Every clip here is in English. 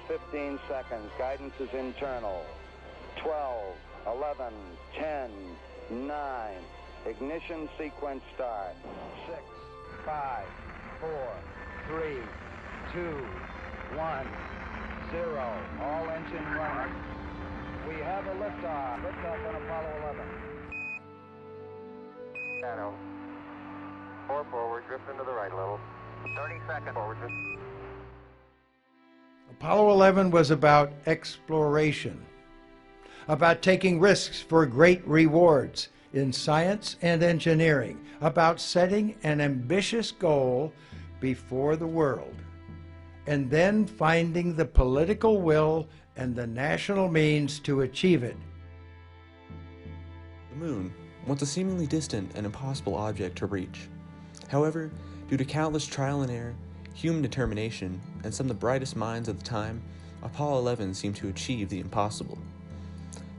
15 seconds. Guidance is internal. 12, 11, 10, 9. Ignition sequence start. 6, 5, 4, 3, 2, 1, 0. All engine running. We have a liftoff. Liftoff on Apollo 11. Shadow. 4 forward, drift into the right a little. 30 seconds forward, drift. Apollo 11 was about exploration, about taking risks for great rewards in science and engineering, about setting an ambitious goal before the world, and then finding the political will and the national means to achieve it. The moon, once a seemingly distant and impossible object to reach. However, due to countless trial and error, human determination, and some of the brightest minds of the time, Apollo 11 seemed to achieve the impossible.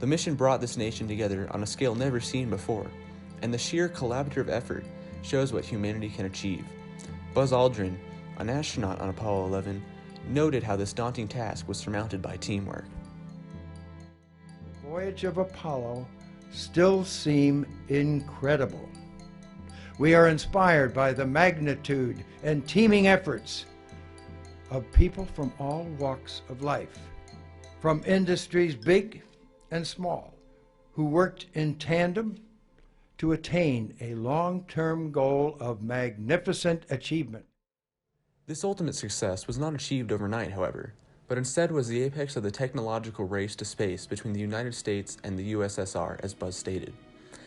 The mission brought this nation together on a scale never seen before, and the sheer collaborative effort shows what humanity can achieve. Buzz Aldrin, an astronaut on Apollo 11, noted how this daunting task was surmounted by teamwork. The voyage of Apollo still seem incredible. We are inspired by the magnitude and teaming efforts of people from all walks of life, from industries big and small, who worked in tandem to attain a long-term goal of magnificent achievement. This ultimate success was not achieved overnight, however, but instead was the apex of the technological race to space between the United States and the USSR, as Buzz stated.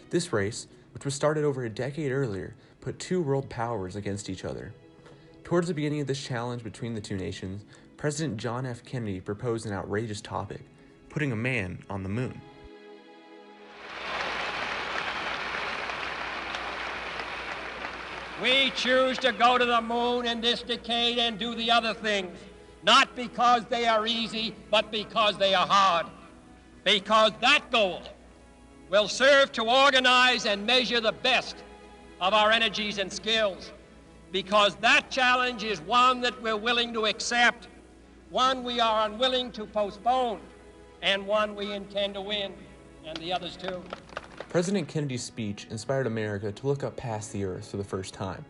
This race, which was started over a decade earlier, put two world powers against each other. Towards the beginning of this challenge between the two nations, President John F. Kennedy proposed an outrageous topic, putting a man on the moon. We choose to go to the moon in this decade and do the other things, not because they are easy, but because they are hard. Because that goal will serve to organize and measure the best of our energies and skills. Because that challenge is one that we're willing to accept, one we are unwilling to postpone, and one we intend to win, and the others too. President Kennedy's speech inspired America to look up past the Earth for the first time.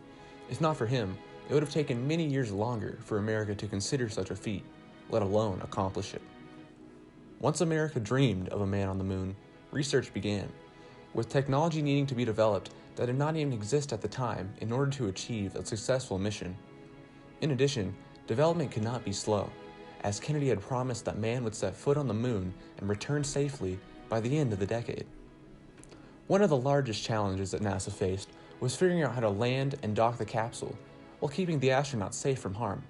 If not for him, it would have taken many years longer for America to consider such a feat, let alone accomplish it. Once America dreamed of a man on the moon, research began, with technology needing to be developed that did not even exist at the time in order to achieve a successful mission. In addition, development could not be slow, as Kennedy had promised that man would set foot on the moon and return safely by the end of the decade. One of the largest challenges that NASA faced was figuring out how to land and dock the capsule while keeping the astronauts safe from harm.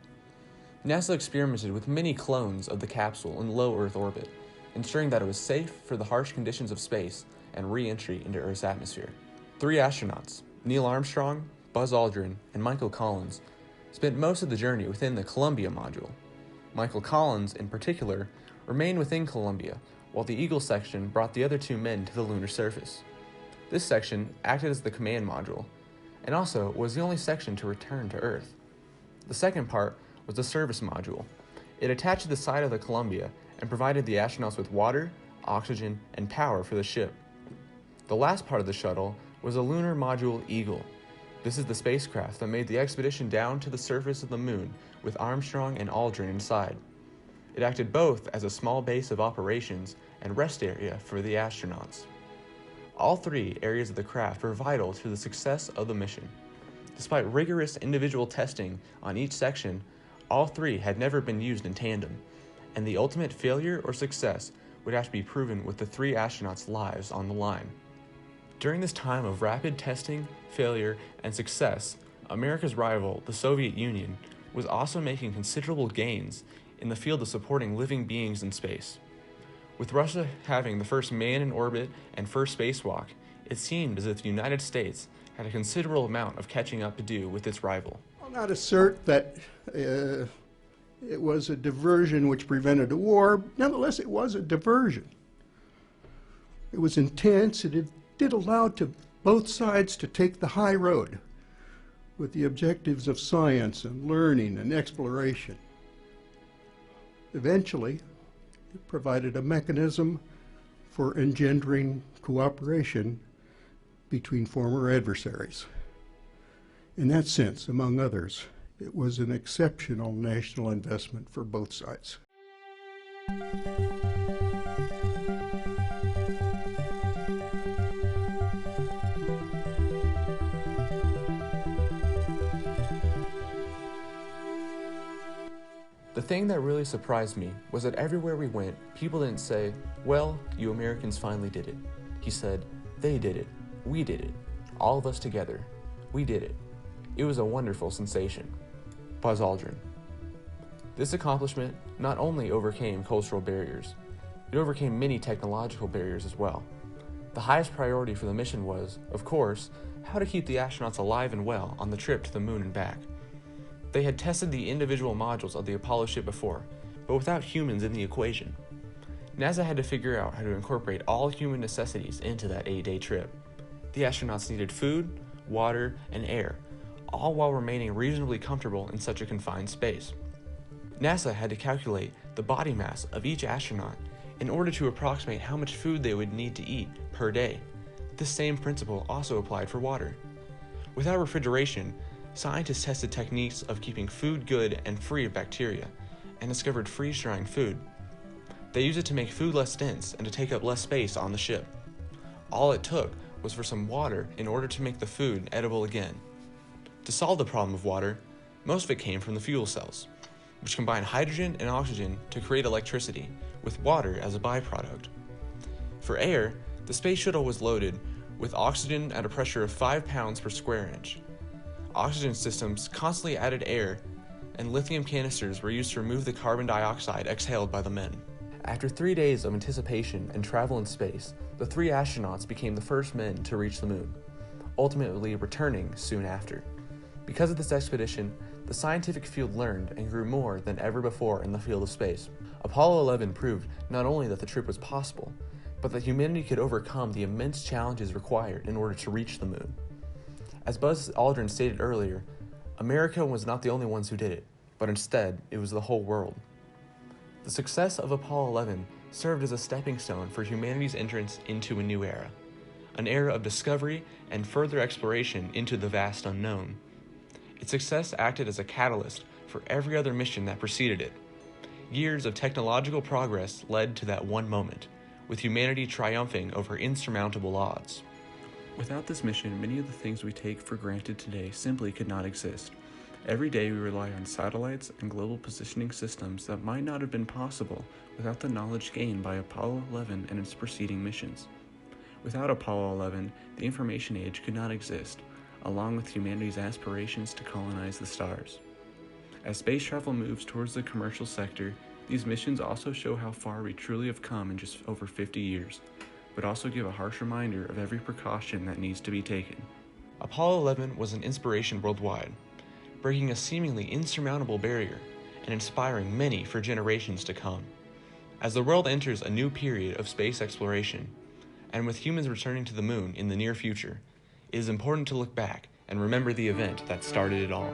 NASA experimented with many clones of the capsule in low Earth orbit, ensuring that it was safe for the harsh conditions of space and re-entry into Earth's atmosphere. 3 astronauts, Neil Armstrong, Buzz Aldrin, and Michael Collins, spent most of the journey within the Columbia module. Michael Collins, in particular, remained within Columbia, while the Eagle section brought the other 2 men to the lunar surface. This section acted as the command module, and also was the only section to return to Earth. The second part was the service module. It attached to the side of the Columbia and provided the astronauts with water, oxygen, and power for the ship. The last part of the shuttle was the lunar module Eagle. This is the spacecraft that made the expedition down to the surface of the moon with Armstrong and Aldrin inside. It acted both as a small base of operations and rest area for the astronauts. All 3 areas of the craft were vital to the success of the mission. Despite rigorous individual testing on each section, all 3 had never been used in tandem, and the ultimate failure or success would have to be proven with the 3 astronauts' lives on the line. During this time of rapid testing, failure, and success, America's rival, the Soviet Union, was also making considerable gains in the field of supporting living beings in space. With Russia having the first man in orbit and first spacewalk, it seemed as if the United States had a considerable amount of catching up to do with its rival. I'll not assert that it was a diversion which prevented a war. Nonetheless, it was a diversion. It was intense, and it did allow to both sides to take the high road with the objectives of science and learning and exploration. Eventually, it provided a mechanism for engendering cooperation between former adversaries. In that sense, among others, it was an exceptional national investment for both sides. The thing that really surprised me was that everywhere we went, people didn't say, "Well, you Americans finally did it." He said, "They did it. We did it. All of us together. We did it." It was a wonderful sensation. Buzz Aldrin. This accomplishment not only overcame cultural barriers, it overcame many technological barriers as well. The highest priority for the mission was, of course, how to keep the astronauts alive and well on the trip to the moon and back. They had tested the individual modules of the Apollo ship before, but without humans in the equation. NASA had to figure out how to incorporate all human necessities into that 8-day trip. The astronauts needed food, water, and air, all while remaining reasonably comfortable in such a confined space. NASA had to calculate the body mass of each astronaut in order to approximate how much food they would need to eat per day. This same principle also applied for water. Without refrigeration, scientists tested techniques of keeping food good and free of bacteria, and discovered freeze-drying food. They used it to make food less dense and to take up less space on the ship. All it took was for some water in order to make the food edible again. To solve the problem of water, most of it came from the fuel cells, which combine hydrogen and oxygen to create electricity, with water as a byproduct. For air, the space shuttle was loaded with oxygen at a pressure of 5 pounds per square inch. Oxygen systems constantly added air, and lithium canisters were used to remove the carbon dioxide exhaled by the men. After 3 days of anticipation and travel in space, the 3 astronauts became the first men to reach the moon, ultimately returning soon after. Because of this expedition, the scientific field learned and grew more than ever before in the field of space. Apollo 11 proved not only that the trip was possible, but that humanity could overcome the immense challenges required in order to reach the moon. As Buzz Aldrin stated earlier, America was not the only ones who did it, but instead, it was the whole world. The success of Apollo 11 served as a stepping stone for humanity's entrance into a new era, an era of discovery and further exploration into the vast unknown. Its success acted as a catalyst for every other mission that preceded it. Years of technological progress led to that one moment, with humanity triumphing over insurmountable odds. Without this mission, many of the things we take for granted today simply could not exist. Every day we rely on satellites and global positioning systems that might not have been possible without the knowledge gained by Apollo 11 and its preceding missions. Without Apollo 11, the information age could not exist, along with humanity's aspirations to colonize the stars. As space travel moves towards the commercial sector, these missions also show how far we truly have come in just over 50 years, but also give a harsh reminder of every precaution that needs to be taken. Apollo 11 was an inspiration worldwide, breaking a seemingly insurmountable barrier and inspiring many for generations to come. As the world enters a new period of space exploration, and with humans returning to the moon in the near future, it is important to look back and remember the event that started it all.